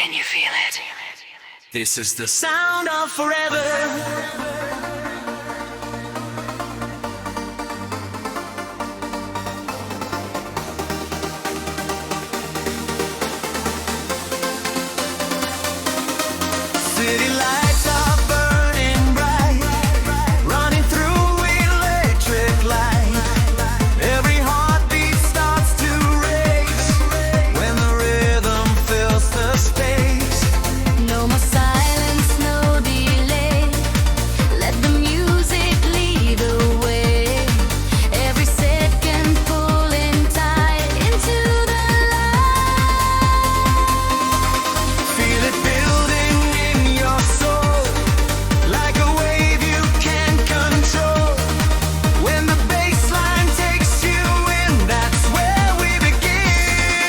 Can you feel it? This is the sound of forever. City lights are burning bright, running through electric light. Every heartbeat starts to race when the rhythm fills the space. No more silence, no delay. Let the music lead the way. Every second pulling tight into the light. Feel it building in your soul, like a wave you can't control. When the bass line takes you in, that's where we begin.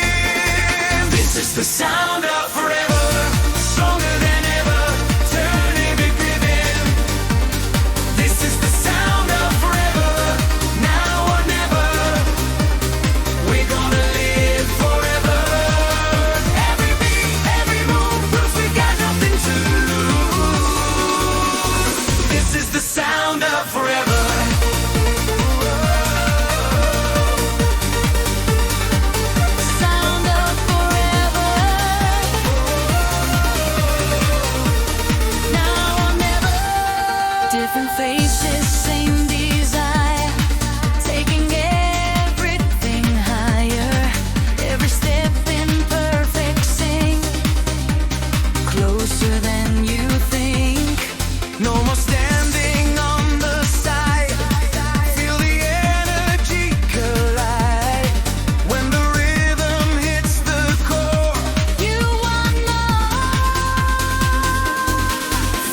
This is the sound of forever, stronger than ever, turning big rhythm. This is the sound of forever, now or never. We're gonna live forever. Every beat, every move proves we got nothing to lose. This is the sound of forever. Sound of forever. Now or never. Different faces, same desire. Taking everything higher. Every step in perfect sync. Closer than you think. No more standing on the side. Feel the energy collide. When the rhythm hits the core, You want more.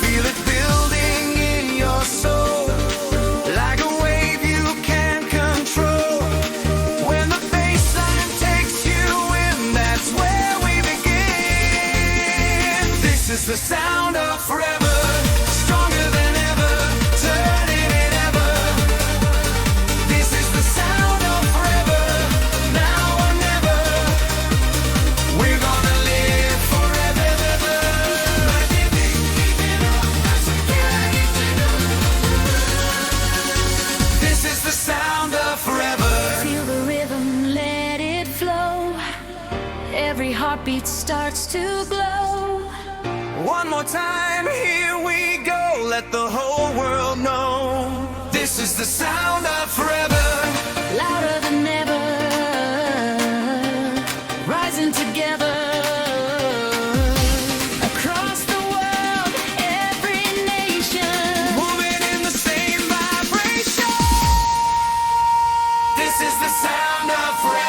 feel it building in your soul, like a wave you can't control. When the bass line takes you in, that's where we begin. This is the sound of forever, stronger than ever, turning it ever. This is the sound of forever, now or never. We're gonna live forever. This is the sound of forever. Feel the rhythm, let it flow. Every heartbeat starts to glow. One more time, here we go. Let the whole world know. This is the sound of forever. Louder than ever. Rising together. Across the world, every nation. Moving in the same vibration. This is the sound of forever.